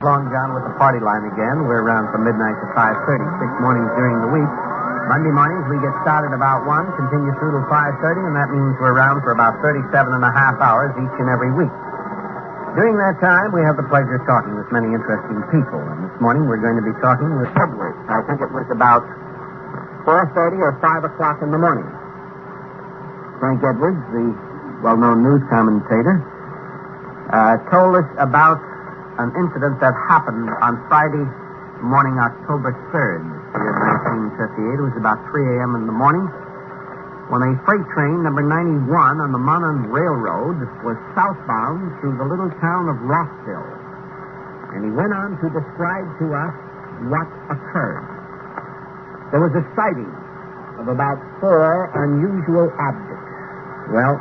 LongJohn with the party line again. We're around from midnight to 5:30, 6 mornings during the week. Monday mornings we get started about 1, continue through till 5:30, and that means we're around for about 37 and a half hours each and every week. During that time, we have the pleasure of talking with many interesting people. And this morning we're going to be talking with Edwards. I think it was about 4:30 or 5 o'clock in the morning. Frank Edwards, the well-known news commentator, told us about an incident that happened on Friday morning, October 3rd, year 1958. It was about 3 a.m. in the morning when a freight train, number 91, on the Monon Railroad was southbound through the little town of Rossville. And he went on to describe to us what occurred. There was a sighting of about 4 unusual objects. Well,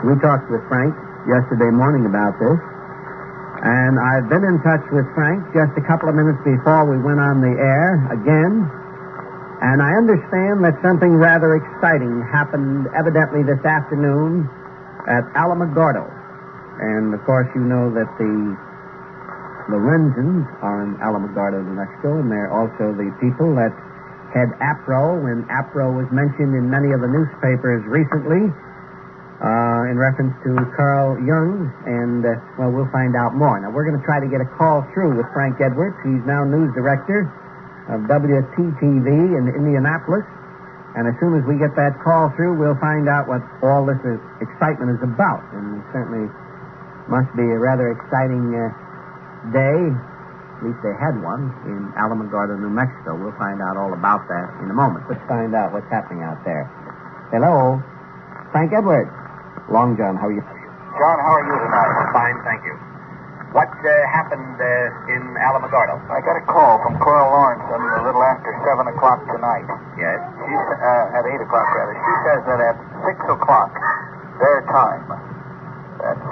we talked with Frank yesterday morning about this. And I've been in touch with Frank just a couple of minutes before we went on the air again. And I understand that something rather exciting happened evidently this afternoon at Alamogordo. And, of course, you know that the Lorenzens are in Alamogordo, New Mexico, and they're also the people that had APRO, when APRO was mentioned in many of the newspapers recently, in reference to Carl Jung, and, well, we'll find out more. Now, we're going to try to get a call through with Frank Edwards. He's now news director of WTTV in Indianapolis, and as soon as we get that call through, we'll find out what all this excitement is about, and it certainly must be a rather exciting day. At least they had one in Alamogordo, New Mexico. We'll find out all about that in a moment. Let's find out what's happening out there. Hello, Frank Edwards. LongJohn, how are you? John, how are you tonight? Fine, thank you. What happened in Alamogordo? I got a call from Cora Lawrence a little after 7 o'clock tonight. Yes? She's at 8 o'clock, rather. She says that at 6 o'clock, their time, that's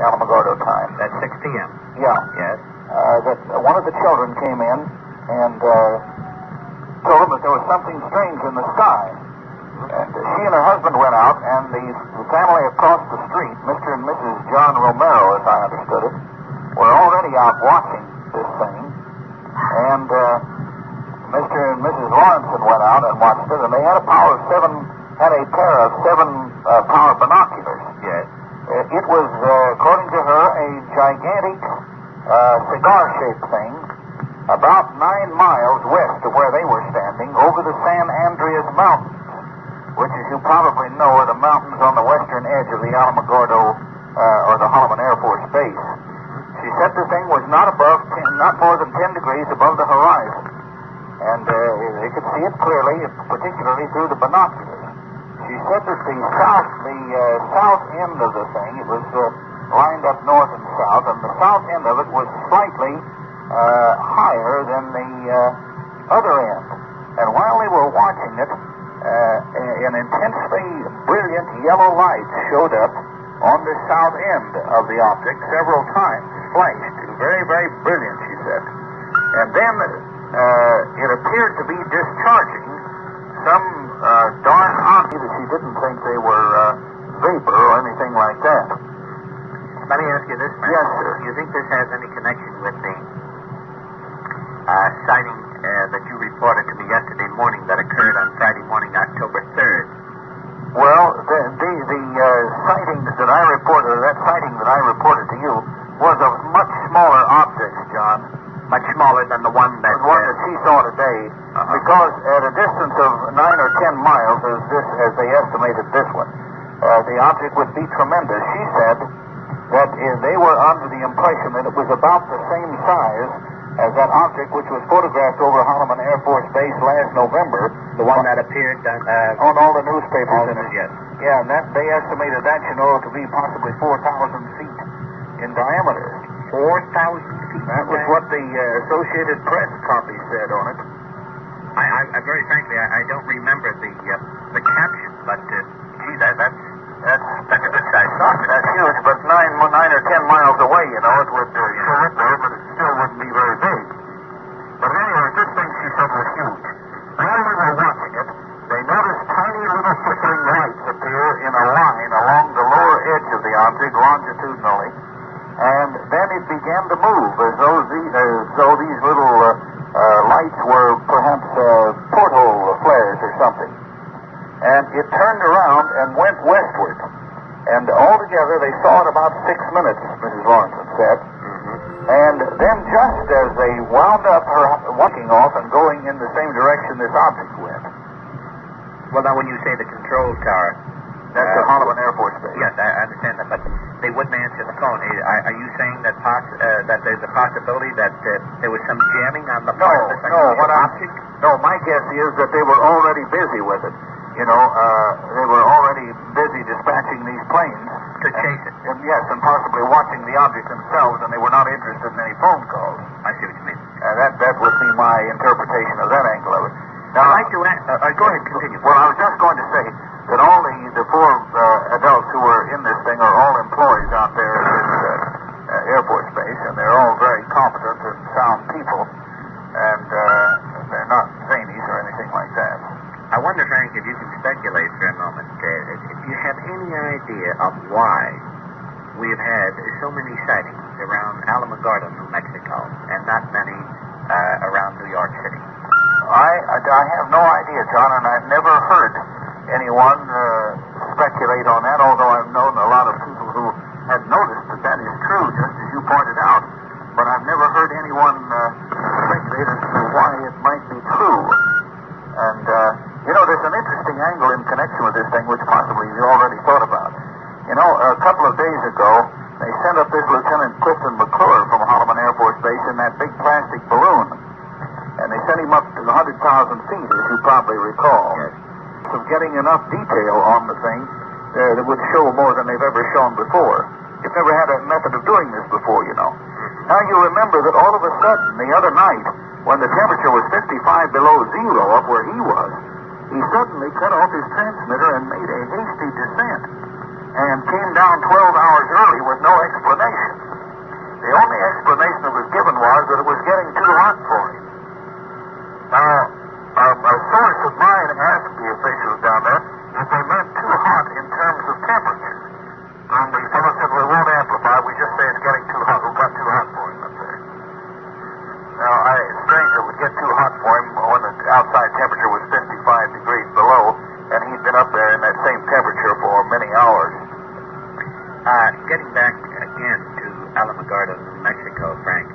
Alamogordo time. That's 6 p.m. Yeah. Yes? That one of the children came in and told them that there was something strange in the sky. And she and her husband went out, and the family across the street, Mr. and Mrs. John Romero, as I understood it, were already out watching this thing. And Mr. and Mrs. Lawrenson went out and watched it, and they had a pair of 7 power binoculars. Yes. It was, according to her, a gigantic cigar-shaped thing about 9 miles west of where they were standing over the San Andreas Mountains, which, as you probably know, are the mountains on the western edge of the Alamogordo or the Holloman Air Force Base. She said the thing was not more than 10 degrees above the horizon, and they could see it clearly, particularly through the binoculars. She said that the south end of the thing, it was lined up north and south, and the south end of it was slightly higher than the other end. And while they were watching it, an intensely brilliant yellow light showed up on the south end of the object several times, flashed. Very, very brilliant, she said. And then it appeared to be discharging some dark object that she didn't think they were vapor or anything like that. Let me ask you this, Frank. Yes, sir. Do you think this has any connection with the sighting that you reported to me yesterday morning that occurred on Friday morning, October 3rd? Well, the sighting that I reported, or that sighting that I reported to you, was of much smaller objects, John. Much smaller than the one that... The one that she saw today, because at a distance of 9 or 10 miles, as they estimated this one, the object would be tremendous. She said that they were under the impression that it was about the same size as that object which was photographed over Holloman Air Force Base last November. The one that appeared on all the newspapers. Yes. Yeah, and they estimated that, to be possibly 4,000 feet in diameter. 4,000 feet? That was what the Associated Press copy said on it. I very frankly, I don't remember the caption, but gee, that's a good size rocket. That's huge, but 9 or 10 miles away, it would show up there, but it still wouldn't be very big. But anyway, this thing she said was huge. While we were watching it, they noticed tiny little flickering lights appear in a line along the lower edge of the object, longitudinally, and then it began to move as though these little lights were perhaps porthole flares or something. And it turned around and went westward. And altogether they saw it about 6 minutes, Mrs. Lawrence said. And then just as they wound up her walking off and going in the same direction this object went. Well, now when you say the control tower... That's at Holloman Air Force Base. Yes, I understand that, but they wouldn't answer the phone. Are you saying that that there's a possibility that there was some jamming on the part of this object? No, my guess is that they were already busy with it. You know, they were already busy dispatching these planes. To chase it? Yes, and possibly watching the object themselves, and they were not interested in any phone calls. I see what you mean. That would be my interpretation of that angle of it. Now, I'd like to ask... go ahead, continue. Well, I was just going to say that all the four adults who were in this thing are all employees out there at this Air Force Base, and they're all very competent and sound people, and they're not zanies or anything like that. I wonder, Frank, if you can speculate for a moment, if you have any idea of why we've had so many sightings around Alamogordo, New Mexico, and not many around New York City. I have no idea, John, and I've never heard anyone speculate on that, although I've known a lot of people who have noticed that is true, just as you pointed out. But I've never heard anyone speculate as to why it might be true. And, there's an interesting angle in connection with this thing, which possibly you already thought about. A couple of days ago, they sent up this Lieutenant Clifton McClure from Holloman Air Force Base in that big plastic balloon. And they sent him up to 100,000 feet, as you probably recall. Yes. Of getting enough detail on the thing that would show more than they've ever shown before. You've never had a method of doing this before, you know. Now you remember that all of a sudden, the other night, when the temperature was 55 below zero up where he was, he suddenly cut off his transmitter and made a hasty descent and came down 12 hours early with no explanation. The only explanation that was given was that it was getting too hot for him. Now, a source of mine asked the officials down there if they meant too hot in terms of temperature. And the fellow said, we won't amplify, we just say it's getting too hot. It got too hot for him up there. Now, it's strange it would get too hot for him when the outside temperature was 55 degrees below, and he'd been up there in that same temperature for many hours. Getting back again to Alamogordo, New Mexico, Frank,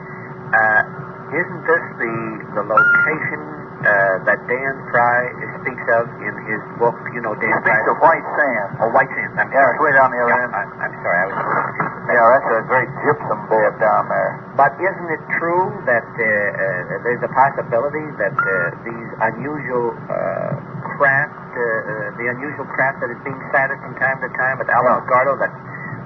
isn't this the location that Dan Fry speaks of in his book? You know, Dan Fry... He speaks of White Sand. Oh, White Sand. It's way down the other end. I'm sorry, I was confused. Yeah, that's a great gypsum bed down there. But isn't it true that there's a possibility that these unusual craft, the unusual craft that is being sighted from time to time at Alamogordo, that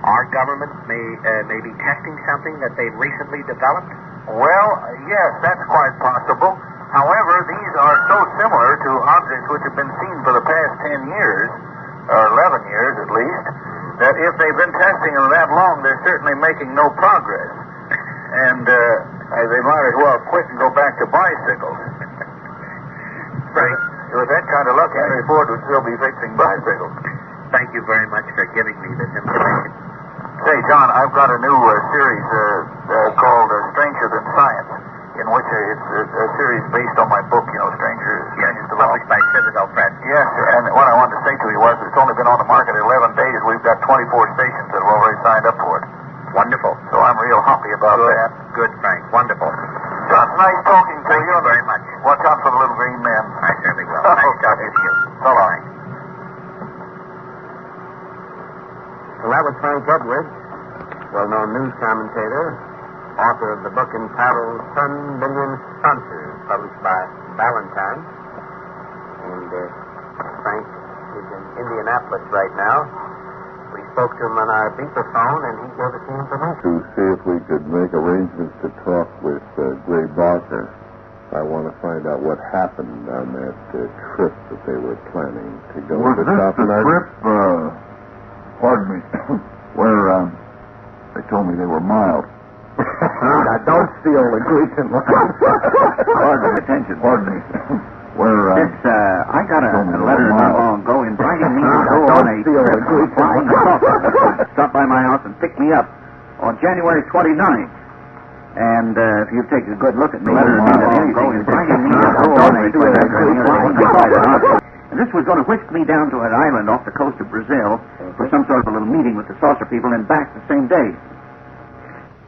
our government may be testing something that they've recently developed? Well, yes, that's quite possible. However, these are so similar to objects which have been seen for the past 10 years, or 11 years at least, that if they've been testing them that long, they're certainly making no progress. And they might as well quit and go back to bicycles. Frank, with that kind of luck, Henry Ford would still be fixing bicycles. Thank you very much for giving me this information. Say, John, I've got a new series called Stranger Than Science, in which it's a series based on my book, Stranger published by Citadel Press. Yes, and what I wanted to say to you was it's only been on the market 11 days. We've got 24 stations that have already signed up for it. Wonderful. So I'm real happy about that. Good, Frank. Wonderful. John, nice talking to you. Thank you very much. Watch out for the little green men. I certainly will. Nice talking to you. So long. Well, that was Frank Edwards, well-known news commentator, author of the book entitled Sun Billion Sponsors, published by Valentine. And Frank is in Indianapolis right now. We spoke to him on our beeper phone, and he gave us the information. To see if we could make arrangements to talk with Gray Barker. I want to find out what happened on that trip that they were planning to go Was to this South the America. trip, pardon me, where they told me they were mild? Now, don't steal the Gleason line. Pardon me. Where, I got a letter not long ago inviting me to go on a steal the Gleason line. Stop by my house and pick me up on January 29th. And if you take a good look at me, and this was going to whisk me down to an island off the coast of Brazil for some sort of a little meeting with the saucer people and back the same day.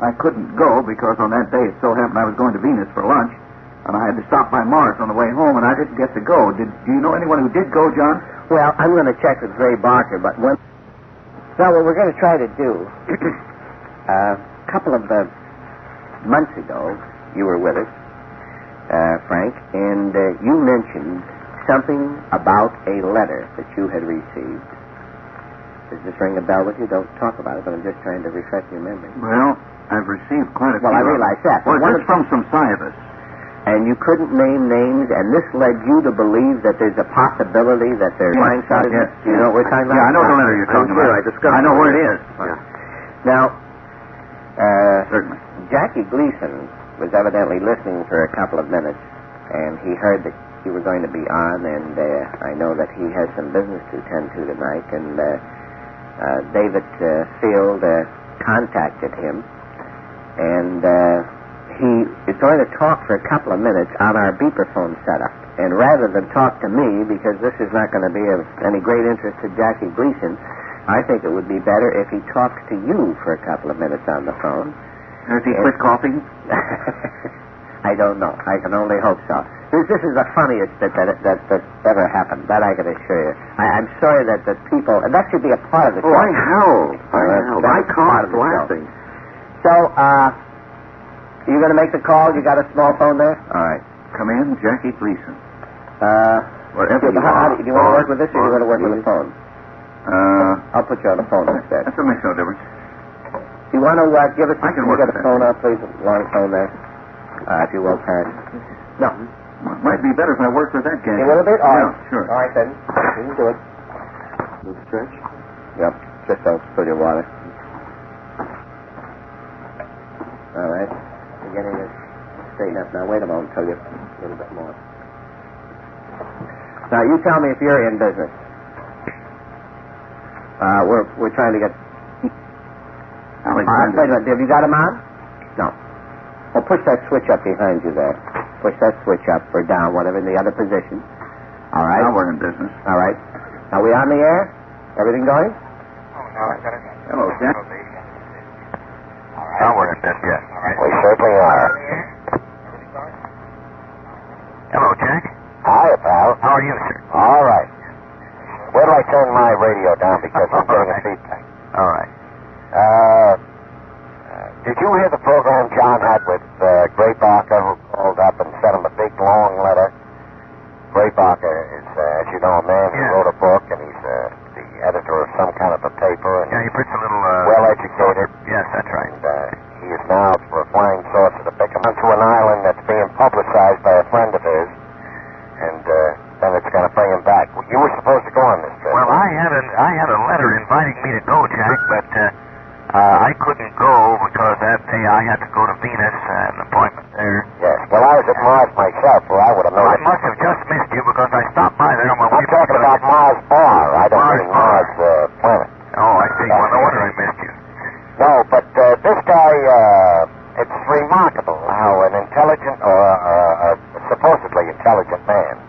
I couldn't go because on that day it so happened I was going to Venus for lunch, and I had to stop by Mars on the way home, and I didn't get to go. Do you know anyone who did go, John? Well, I'm going to check with Ray Barker, but what we're going to try to do, a couple of months ago, you were with us, Frank, and you mentioned something about a letter that you had received. Does this ring a bell with you? Don't talk about it, but I'm just trying to refresh your memory. Well, I've received quite a few. Well, I realize that. Well, it's from some scientists. And you couldn't name names, and this led you to believe that there's a possibility that they're flying saucers. Yes. Do you know what we're talking about? Yeah, I know the letter you're talking about. I know where it is. Yeah. Now, certainly, Jackie Gleason was evidently listening for a couple of minutes, and he heard that you were going to be on, and I know that he has some business to attend to tonight, and David Field contacted him, and he is going to talk for a couple of minutes on our beeper phone setup. And rather than talk to me, because this is not going to be of any great interest to Jackie Gleason, I think it would be better if he talks to you for a couple of minutes on the phone. Has he quit coughing? I don't know. I can only hope so. This is the funniest that ever happened. That I can assure you. I'm sorry that the people, and that should be a part of the show. I howled. I coughed laughing. So, you going to make the call? You got a small phone there? All right. Come in, Jackie Gleason. Wherever you are. Do you want to work with this, or do you want to work with the phone? I'll put you on the phone instead. That makes no difference. Do you want to give us... I can work with the phone out, please? Long phone there. If you will, Karen. No. It might be better if I work with that guy. You want a bit? All right. Yeah, sure. All right, then. You can do it. Little stretch? Yep. Just don't spill your water. All right. We're getting this straightened up now. Wait a moment. I'll tell you a little bit more. Now, you tell me if you're in business. We're trying to get... Wait a minute. Have you got him on? No. Well, push that switch up behind you there. Push that switch up or down, whatever, in the other position. All right. Now we're in business. All right. Are we on the air? Everything going? Hello, Jack. Now we're in business. Yes. All right. We certainly are. Hello, Jack. Hi, pal. How are you, sir? All right. Where do I turn my radio down because I'm getting a feedback? All right. Did you hear the program John had with Gray Barker, who called up and sent him a big, long letter? Gray Barker is, as you know, a man who wrote a book, and he's the editor of some kind of a paper. And he puts a little... well-educated. Yes, that's right. And he is now for a flying saucer to pick him onto an island that's being publicized by a friend of his, and then it's going to bring him back. You were supposed to go on this trip. Well, I had a letter inviting me to go, Jack, but I couldn't go because that day I had to go to Venus, an appointment there. Yes. Well, I was at Mars myself, where I would have known. I must have just missed you because I stopped by there on my way. I'm talking about Mars Bar. I don't mean Mars planet. Oh, I see. Well, no wonder I missed you. No, but this guy, it's remarkable how an intelligent or supposedly intelligent man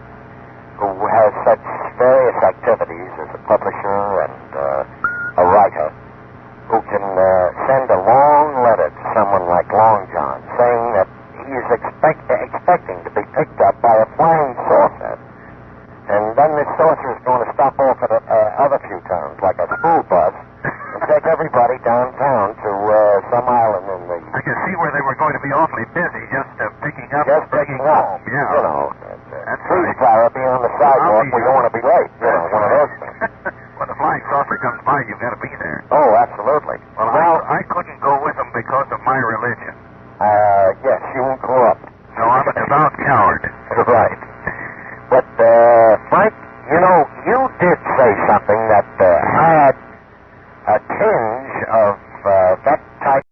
who has such various activities as a publisher and a writer who can send a long letter to someone like LongJohn saying that he is expecting to be picked up by a flying saucer, and then this saucer is going to stop off at other few towns, like a school bus, and take everybody downtown to some island in the... I can see where they were going to be awfully busy, just picking up. Just picking up. Yeah. You know. That's please, right. Clara, be on the sidewalk. We don't want to be late. You know, one of those things. When the flying saucer comes by, you've got to be there. Oh, absolutely. Well, I couldn't go with them because of my religion. Yes, you won't grow up. No, I'm a devout coward. Right. But, Frank, you know, you did say something that had a tinge of that type.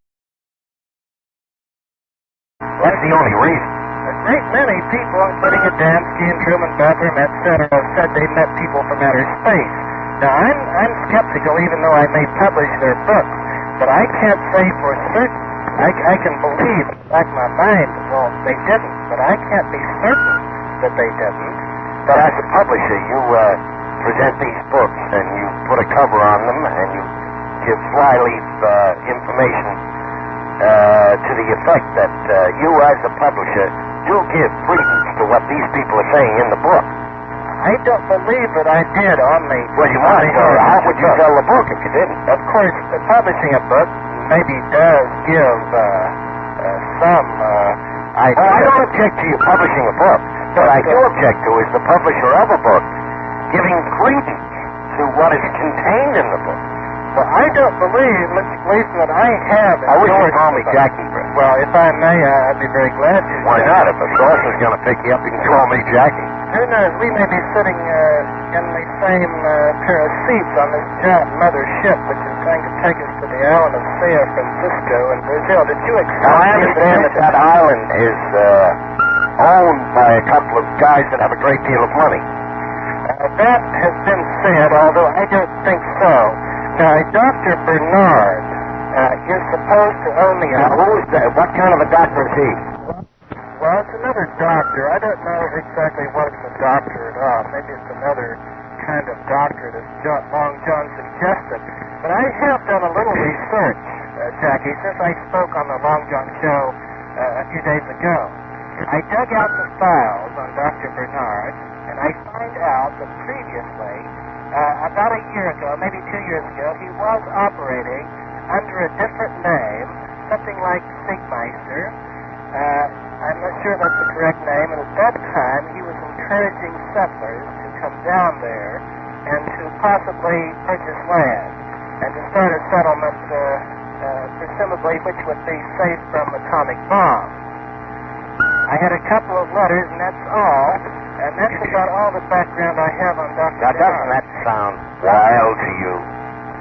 That's the only reason. A great many people, including Adamski and Truman Bethlehem, etc., said they met people from outer space. Now, I'm skeptical, even though I may publish their book, but I can't say for certain I can believe in the back of my mind, well, they didn't, but I can't be certain that they didn't. But as a publisher, you present these books and you put a cover on them and you give flyleaf information to the effect that you as a publisher do give credence to what these people are saying in the book. I don't believe that I did on the... Well, you must. How would you sell the book if you didn't? Of course, publishing a book maybe does give some idea. Well, I don't object to you publishing a book. What I do object to is the publisher of a book giving credence to what is contained in the book. Well, I don't believe, Mr. Gleason, that I have... I wish you'd call me Jackie. Well, if I may, I'd be very glad to. Why not? If a source is going to pick you up, you can call me Jackie. Who knows? We may be sitting in the same pair of seats on this giant mother ship, which is going to take us to the island of San Francisco in Brazil. Did you accept... Now, I understand that island is owned by a couple of guys that have a great deal of money. That has been said, although I don't think so. Now, Dr. Bernard is supposed to own the island. Now, who is that? What kind of a doctor is he? Well, it's another doctor. I don't know exactly what it's a doctorate of. Maybe it's another kind of doctorate, as LongJohn suggested. But I have done a little research, Jackie, since I spoke on the LongJohn show a few days ago. I dug out the files on Dr. Bernard, and I find out that previously, about a year ago, maybe 2 years ago, he was operating under a different name, something like Sigmeister. I'm not sure that's the correct name, and at that time he was encouraging settlers to come down there and to possibly purchase land and to start a settlement, presumably which would be safe from atomic bombs. I had a couple of letters, and that's all, and that's about all the background I have on Dr. Now, doesn't that sound wild to you?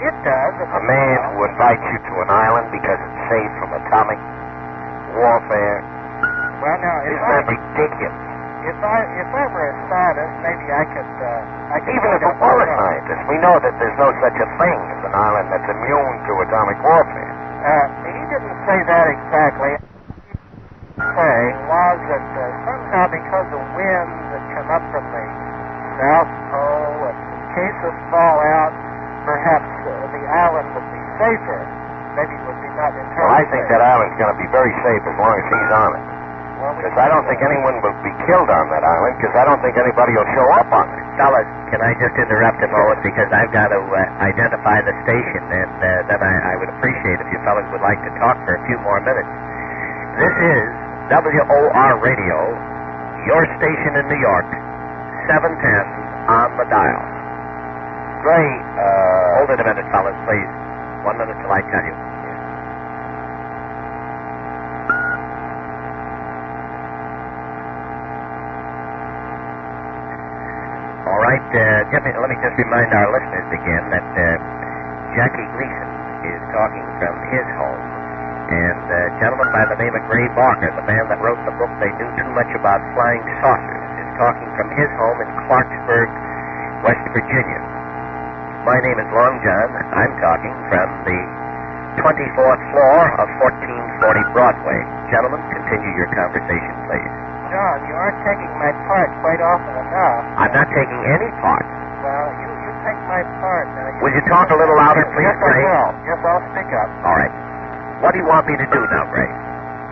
It does. A man who invites you to an island because it's safe from atomic warfare. Well, now, Isn't that ridiculous? If I were a scientist, maybe I could Even if it were a scientist, we know that there's no such a thing as an island that's immune to atomic warfare. He didn't say that exactly. Saying was that somehow because of winds that come up from the South Pole, and in case of fallout, perhaps the island would be safer. Maybe it would be not entirely Well, I think safe. that island's going to be very safe as long as he's on it. Because I don't think anyone will be killed on that island, because I don't think anybody will show up on it. Fellas, can I just interrupt a moment, because I've got to identify the station, and then I would appreciate if you fellas would like to talk for a few more minutes. This is WOR Radio, your station in New York, 710 on the dial. Gray, Hold it a minute, fellas, please. 1 minute till I tell you. All right, let me just remind our listeners again that Jackie Gleason is talking from his home, and a gentleman by the name of Gray Barker, the man that wrote the book They Knew Too Much About Flying Saucers, is talking from his home in Clarksburg, West Virginia. My name is LongJohn. I'm talking from the 24th floor of 1440 Broadway. Gentlemen, continue your conversation, please. John, you aren't taking my part quite often enough. I'm not taking any part. Well, you take my part. Will you talk a little louder, please, Yes, Gray? I will. Yes, I'll speak up. All right. What do you want me to do now, Gray?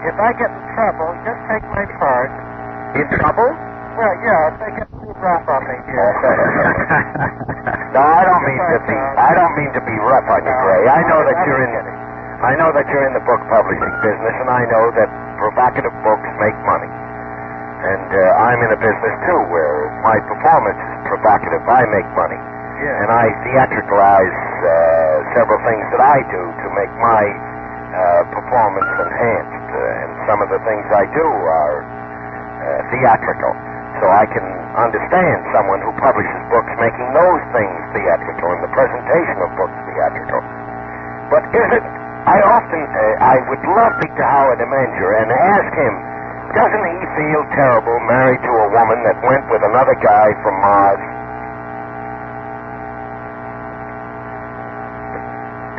If I get in trouble, just take my part. In trouble? Well, yeah, if they get too rough on me here. No, I don't mean to be rough on you, Gray. I know that you're in the book publishing business, and I know that provocative books make money. And I'm in a business too, where my performance is provocative. I make money, and I theatricalize several things that I do to make my performance enhanced. And some of the things I do are theatrical. So I can understand someone who publishes books making those things theatrical and the presentation of books theatrical. But I would love to speak to Howard Demenger and ask him, doesn't he feel terrible married to a woman that went with another guy from Mars?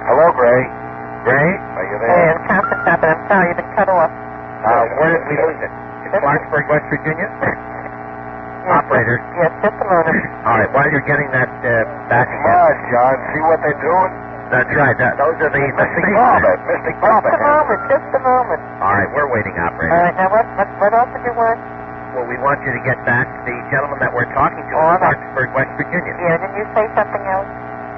Hello, Gray. Gray, are you there? Hey, I'm Tom Stop, and I'm sorry cut off. Where did we lose it? In Clarksburg, West Virginia? Operator. Yes, just a moment. All right, while you're getting that back Come again. on, John. See what they're doing? That's right. Those are the Mystic spacemen. Bobbit. Mystic Bobbit. Just a moment. All right, we're waiting, All operator. right, now what else did you want? Well, we want you to get back the gentleman that we're talking to Oh, in Clarksburg, West Virginia. Yeah, did you say something else?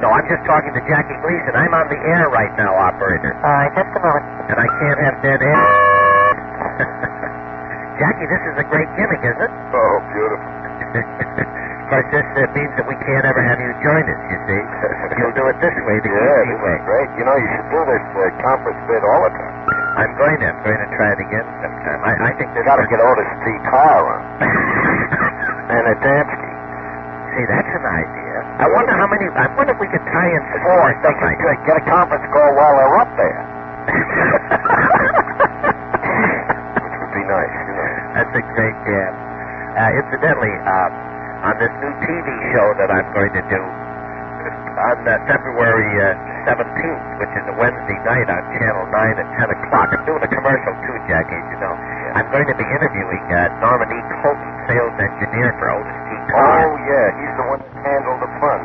No, I'm just talking to Jackie Gleason. I'm on the air right now, operator. All right, just a moment. And I can't have dead air. Jackie, this is a great gimmick, isn't it? Oh, beautiful. Of course, this means that we can't ever have you join us, you see. You'll do it this way, the easy way. Great. You know, you should do this conference bit all the time. I'm going to try it again sometime. I think this... Got to get Otis T. Carr on. And Adamski. See, that's an idea. I wonder if we could tie in four. They could get a conference call while they're up there. Which would be nice, you know. That's a great jam. Incidentally, on this new TV show that I'm going to do on February 17th, which is a Wednesday night on Channel 9 at 10 o'clock. I'm doing a commercial too, Jackie, as you know. I'm going to be interviewing Norman E. Colton, sales engineer for Otis T. Carr. Oh, yeah. He's the one that handled the fun.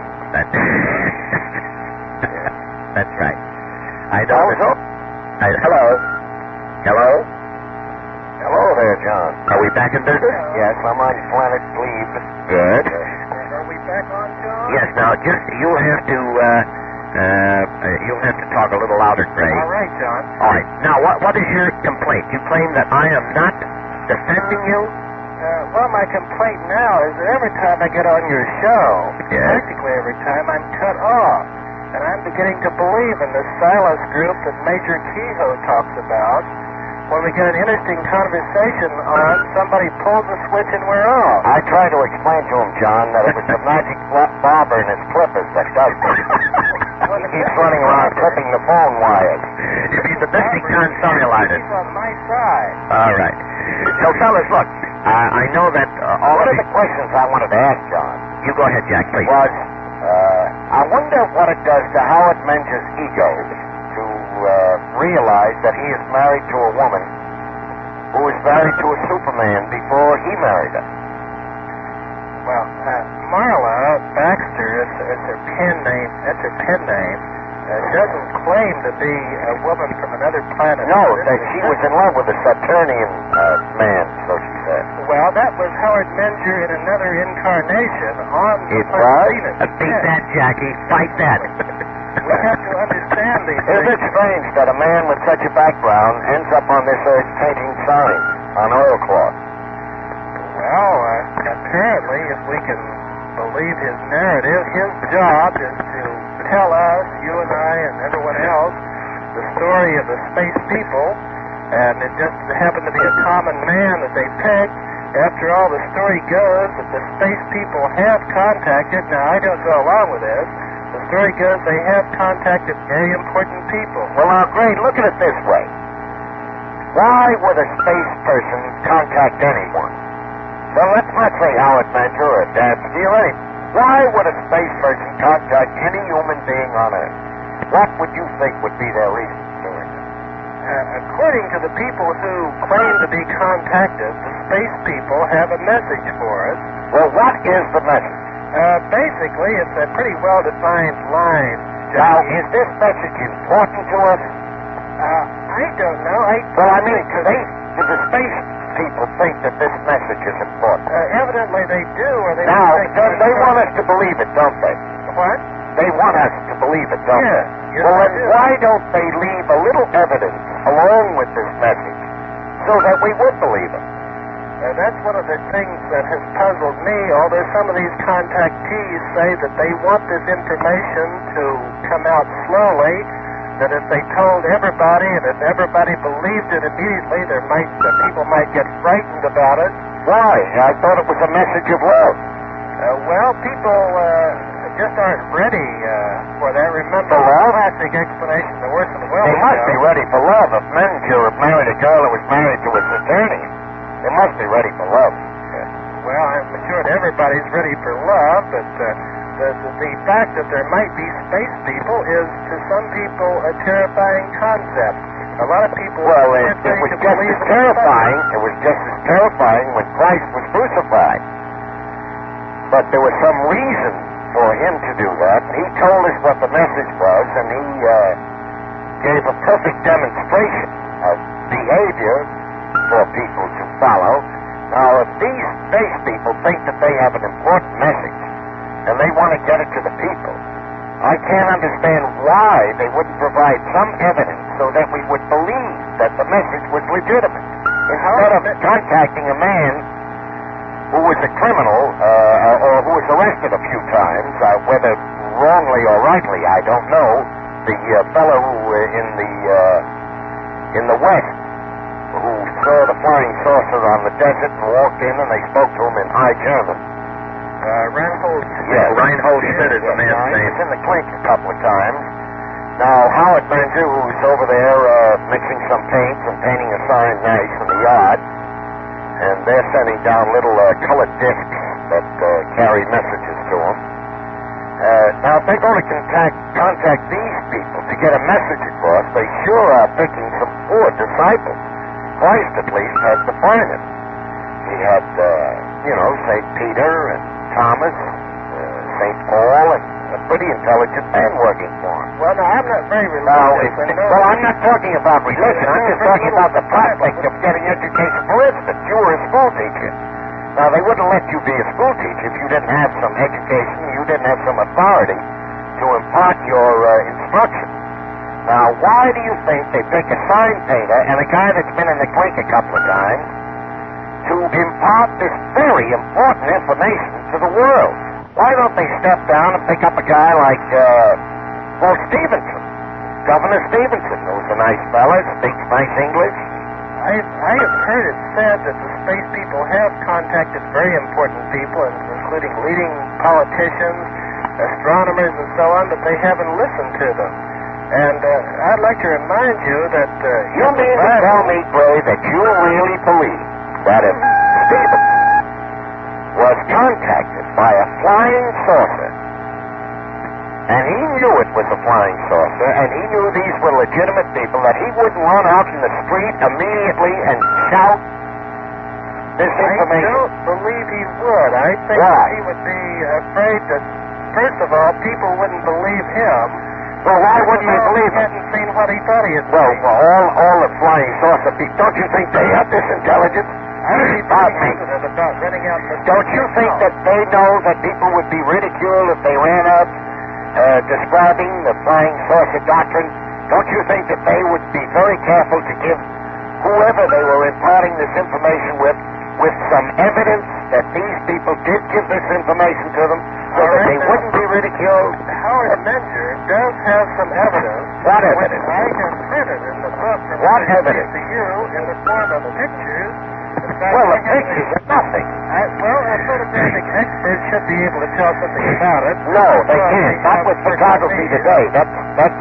That's right. I know. Hello. Hello? Hello there, John. Are we back in business? Yes, I'm on Planet Glebe. Good. Are we back on, John? Yes. Now, just you'll have to talk a little louder, Gray. All right, John. All right. Now, what is your complaint? You claim that I am not defending you? Well, my complaint now is that every time I get on your show, practically every time, I'm cut off. And I'm beginning to believe in this Silas group that Major Kehoe talks about. When we get an interesting conversation on, somebody pulls a switch and we're off. I try to explain to him, John, that it was the magic bobber in his clippers that does this. He keeps running around clipping the phone wires. You mean the mystic consolidated? He's on my side. All right. So, fellas, look, I know that all One of of the questions I wanted to ask, John, You go ahead, Jack, please. was, I wonder what it does to Howard Menger's ego to realize that he is married to a woman who was married to a Superman before he married her. Well, Marla Baxter, it's her pen name. That's her pen name. Doesn't claim to be a woman from another planet. No, that she was in love with a Saturnian man, so she said. Well, that was Howard Menger in another incarnation on Venus. Beat that, Jackie. Fight that. We have to understand these things. Is it strange that a man with such a background ends up on this earth painting signs on oilcloth? Well, apparently, if we can believe his narrative, his job is to tell us, you and I and everyone else, the story of the space people, and it just happened to be a common man that they picked. After all, the story goes that the space people have contacted, now I don't go along with this, the story goes they have contacted very important people. Well, now, great, look at it this way. Why would a space person contact anyone? Well, let's not say Howard Menger or Adamski or anything. Why would a space person contact any human being on Earth? What would you think would be their reason for doing it? According to the people who claim to be contacted, the space people have a message for us. Well, what is the message? Basically, it's a pretty well-defined line. Now, is this message important to us? I don't know. Well, I mean, do the space people think that this message is important? Evidently they do, or they don't think... Now, they want us to believe it, don't they? What? They want us to believe it, don't they? Yes, well, then why don't they leave a little evidence along with this message so that we would believe it? That's one of the things that has puzzled me, although some of these contactees say that they want this information to come out slowly, that if they told everybody and if everybody believed it immediately, people might get frightened about it. Why? I thought it was a message of love. Well, people just aren't ready for that. Remember, the classic explanation, the worst in the world. They must be ready for love. If Menger married a girl who was married to a Saturnian, they must be ready for love. Well, I'm sure everybody's ready for love, but the fact that there might be space people is, to some people, a terrifying concept. A lot of people... Well, it was just as terrifying. It was just as terrifying when Christ was crucified. But there was some reason for him to do that. He told us what the message was, and he gave a perfect demonstration of behavior for people to follow. Now, if these base people think that they have an important message, and they want to get it to the people, I can't understand why they wouldn't provide some evidence so that we would believe that the message was legitimate. Instead of contacting a man who was a criminal, or who was arrested a few times, whether wrongly or rightly, I don't know. The fellow who in the West who saw the flying saucer on the desert and walked in and they spoke to him in high German. Reinhold Schmidt. Yeah, Reinhold Schmidt is the man's name. He was in the clink a couple of times. Now, Howard Menzer, who's over there mixing some paints and painting a sign nice in the yard, and they're sending down little colored discs that carry messages to them. Now, if they're going to contact these people to get a message across, they sure are picking some poor disciples. Christ, at least, has the finest. He had, St. Peter and Thomas, St. Paul, and a pretty intelligent man working for him. Well, no, I'm not very religious. Well, I'm not talking about religion. I'm just talking about the prospect of getting education. For instance, you were a school teacher. Now, they wouldn't let you be a school teacher if you didn't have some education, you didn't have some authority to impart your instruction. Now, why do you think they pick a sign painter and a guy that's been in the clink a couple of times to impart this very important information to the world? Why don't they step down and pick up a guy like, Stevenson, Governor Stevenson, who's a nice fella, speaks nice English? I have heard it said that the space people have contacted very important people, including leading politicians, astronomers, and so on, but they haven't listened to them. And I'd like to remind you that... you mean to tell me, Gray, that you really believe that if Stevenson was contacted by a flying saucer, and he knew it was a flying saucer, and he knew these were legitimate people, that he wouldn't run out in the street immediately and shout this information? I don't believe he would. I think that he would be afraid that, first of all, people wouldn't believe him. Well, why wouldn't they believe him? He hadn't seen what he thought he had seen. Well, all the flying saucer people, don't you think they have this intelligence? I would be very hesitant about running out the... Don't you think that they know that people would be ridiculed if they ran out describing the flying saucer doctrine? Don't you think that they would be very careful to give whoever they were imparting this information with some evidence that these people did give this information to them so that they wouldn't be ridiculed? Howard Menzer does have some evidence. What evidence? Which I have printed in the book. What evidence? To you in the form of pictures. Well, the pictures are nothing. A photographic expert should be able to tell something about it. No, they can't. Not with photography today. That's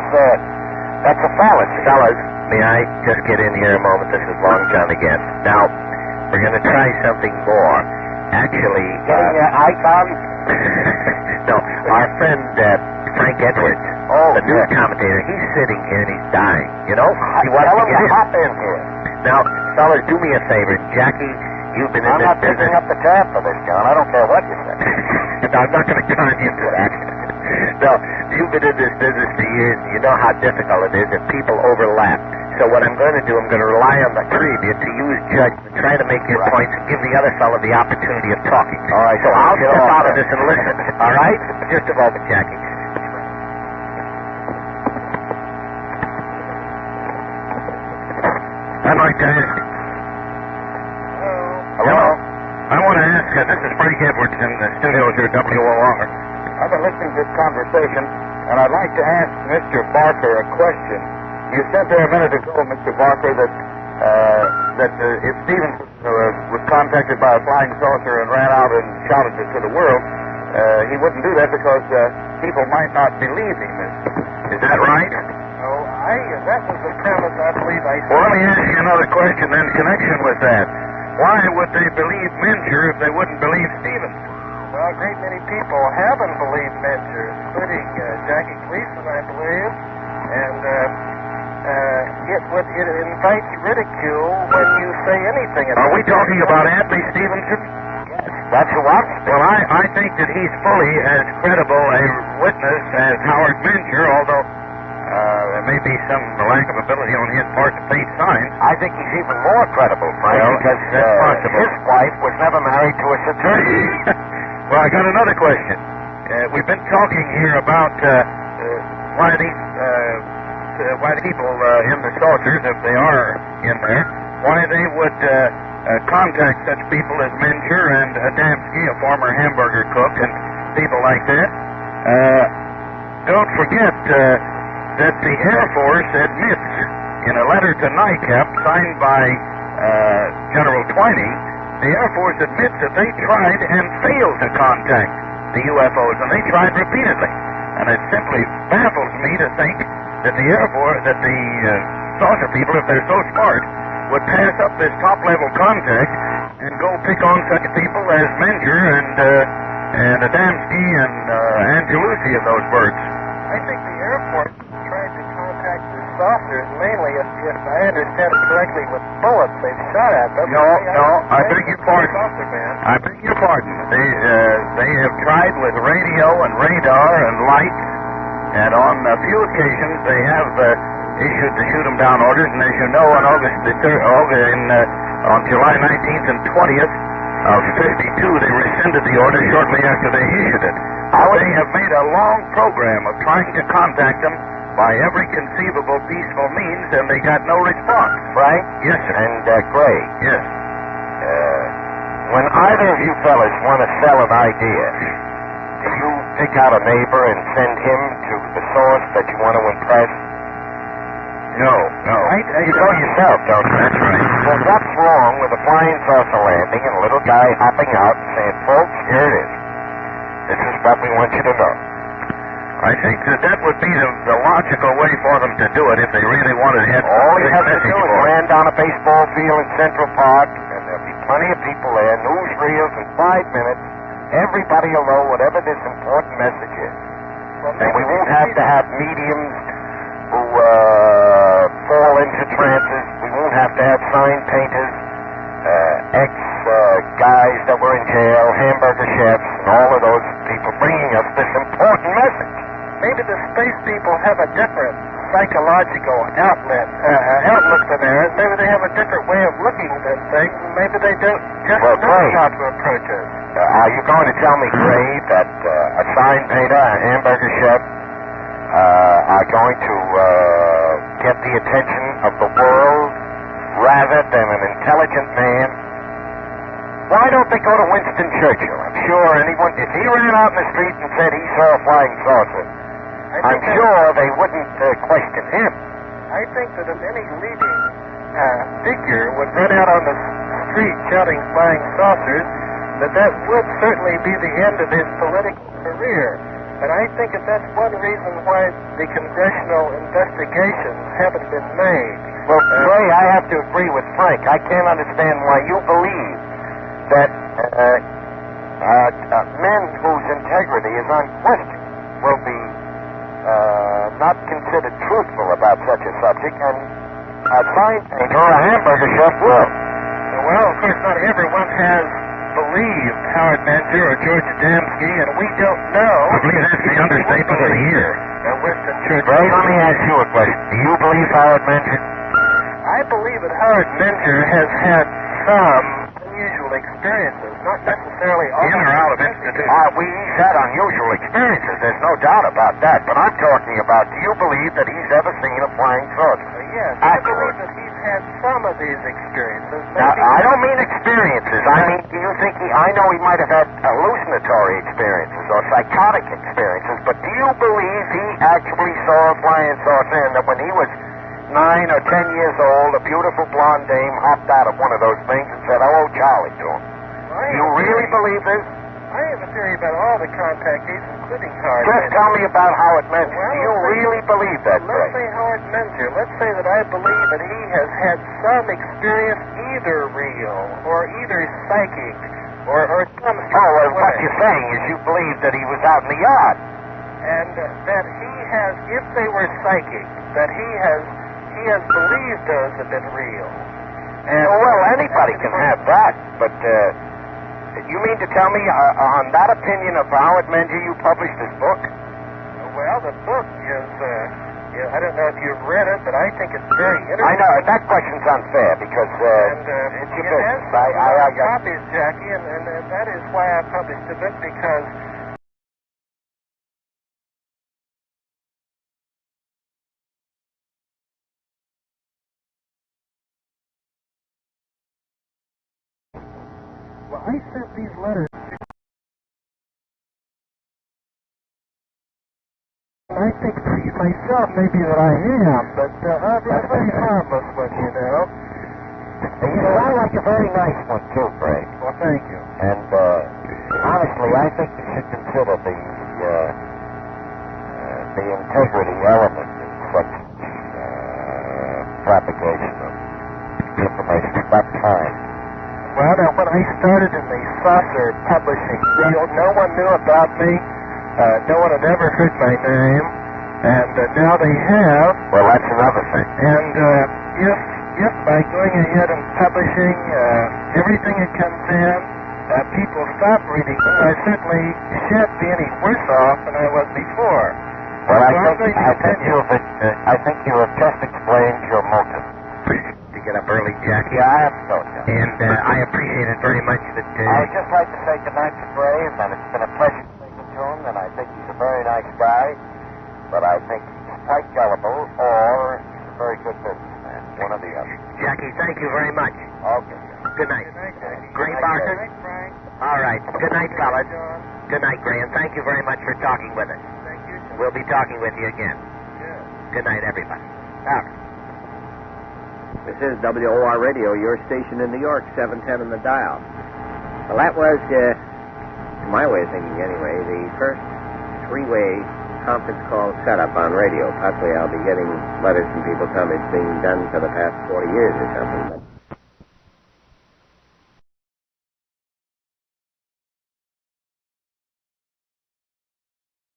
a fallacy. Fellas, may I just get in here a moment? This is LongJohn again. Now, we're going to try something more. Actually... Getting your icon? No, our friend Frank Edwards, the news commentator, he's sitting here and he's dying. You know? He wants to get in. Hop in here. Now, fellas, do me a favor. Jackie, you've been in this business... I'm not picking up the tab for this, John. I don't care what you say. No, I'm not going to con you into that. No, you've been in this business for years, and you know how difficult it is if people overlap. So what I'm going to do, I'm going to rely on the three of you to use judgment, try to make your points, and give the other fellow the opportunity of talking. All right, so I'll step out of this and listen. All right? Just a moment, Jackie. I'd like to ask... Hello? I want to ask, this is Frank Edwards in the studios here at WOR. I've been listening to this conversation, and I'd like to ask Mr. Barker a question. You said there a minute ago, Mr. Barker, that if Stevenson was contacted by a flying saucer and ran out and shouted it to the world, he wouldn't do that because people might not believe him. Is that right? No, that was the premise I believe I said. Well, let me ask you another question in connection with that. Why would they believe Menzer if they wouldn't believe Stevenson? Well, a great many people haven't believed Menzer, including Jackie Gleason, I believe. And it invites ridicule when you say anything. Are we talking about Anthony Stevenson? Yes, that's who I'm speaking. Well, I think that he's fully as credible a witness as Howard Mencher, although there may be some lack of ability on his part to fade signs. I think he's even more credible, Frank, Well, because that's possible. his wife was never married to a attorney. Well, I got another question. We've been talking here about why the people in the saucers, if they are in there, why they would contact such people as Mencher and Adamski, a former hamburger cook, and people like that. Don't forget that the Air Force admits in a letter to NICAP signed by General Twining, the Air Force admits that they tried and failed to contact the UFOs, and they tried repeatedly. And it simply baffles me to think that the Air Force, that the saucer people, if they're so smart, would pass up this top-level contact and go pick on such people as Mencher and Adamski and Angelucci of those birds. I think the Air Force tried to contact the saucers mainly, if I understand it correctly, with bullets they've shot at them. No, I beg your pardon. Saucer man. I beg your pardon. They have tried with radio and radar and lights, and on a few occasions they have issued the shoot 'em down orders. And as you know, on on July 19th and 20th of '52, they rescinded the order shortly after they issued it. They have made a long program of trying to contact them by every conceivable peaceful means, and they got no response. Frank? Yes, sir. And Gray? Yes. When either of you fellas want to sell an idea, do you pick out a neighbor and send him to the source that you want to impress? No. You go yourself, don't you? That's right. Well, what's wrong with a flying saucer landing and a little guy hopping out and saying, folks, here it is. This is what we want you to know. I think that would be the logical way for them to do it if they really wanted to have All he has to message do is for it. land on a baseball field in Central Park, and there'll be plenty of people there, newsreels in 5 minutes. Everybody will know whatever this important message is. And we won't have to have mediums who fall into trances. We won't have to have sign painters, ex-guys that were in jail, hamburger chefs, and all of those people bringing us this important message. Maybe the space people have a different psychological outlook than theirs. Maybe they have a different way of looking at things. Maybe they don't just know how to approach us. Are you going to tell me, Gray, that a sign painter, a hamburger chef, are going to get the attention of the world rather than an intelligent man? Why don't they go to Winston Churchill? I'm sure anyone, if he ran out in the street and said he saw a flying saucer, I'm sure they wouldn't question him. I think that if any leading figure would run out on the street shouting flying saucers, that would certainly be the end of his political career. And I think that that's one reason why the congressional investigations haven't been made. Well, Gray, I have to agree with Frank. I can't understand why you believe that men whose integrity is unquestioned will be not considered truthful about such a subject, and a sign painter or a hamburger chef will. Well, of course, not everyone has believed Howard Mencher or George Adamski, and we don't know. I believe that's the understatement of the year. Winston Churchill. Gray, let me ask you a question. Do you believe Howard Mencher? I believe that Howard Mencher has had some unusual experiences, not necessarily all. In or out of institution. He's had unusual experiences. There's no doubt about that. But I'm talking about, do you believe that he's ever seen a flying saucer? Yes, I believe that he's had some of these experiences. Now, I don't mean experiences. I mean, do you think I know he might have had hallucinatory experiences or psychotic experiences, but do you believe he actually saw a flying saucer and that when he was 9 or 10 years old, a beautiful blonde dame hopped out of one of those things and said, hello, Charlie, to him? Do you really believe this? I have a theory about all the contactees, including Howard Just Mencher. tell me about Howard Mencher. Well, do you really believe that, Let's Gray? say Howard Mencher. Let's say that I believe that he has had some experience, either real or either psychic or some sort of way. What you're saying is you believe that he was out in the yard. And that he has, if they were psychic, that he has he has believed those have been real. And, well, anybody can have that, but you mean to tell me on that opinion of Howard Menger you published this book? Well, the book is, I don't know if you've read it, but I think it's very interesting. I know, that question's unfair because it's your business. I got copies, Jackie, and that is why I published the book, because well, I sent these letters. I think myself maybe that I am, but they're very harmless ones, you know. You know, I like a very nice one too, Greg. Well, thank you. And honestly, I think you should consider the integrity element in such propagation of information at that time. Well, now, when I started in the saucer publishing field, no one knew about me. No one had ever heard my name, and now they have. Well, that's another thing. And if by going ahead and publishing everything that comes in, people stop reading, I certainly shan't be any worse off than I was before. Well, I think you have just explained your motive. To get up early, Jackie. Yeah, I have so. And I appreciate it very much that... I would just like to say goodnight to Brave, and it's been a pleasure speaking to him, and I think he's a very nice guy, but I think he's quite gullible, or he's a very good businessman, one or the other. Jackie, thank you very much. Okay. Good night. Good night, Jackie. Gray Good Barker. night, Frank. All right. Good night, fellas. John. Good night, Gray, and thank you very much for talking with us. Thank you, John. We'll be talking with you again. Good. Good night, everybody. All right. This is WOR Radio, your station in New York, 710 on the dial. Well, that was, to my way of thinking anyway, the first three-way conference call setup on radio. Possibly I'll be getting letters from people telling me it's being done for the past 40 years or something. But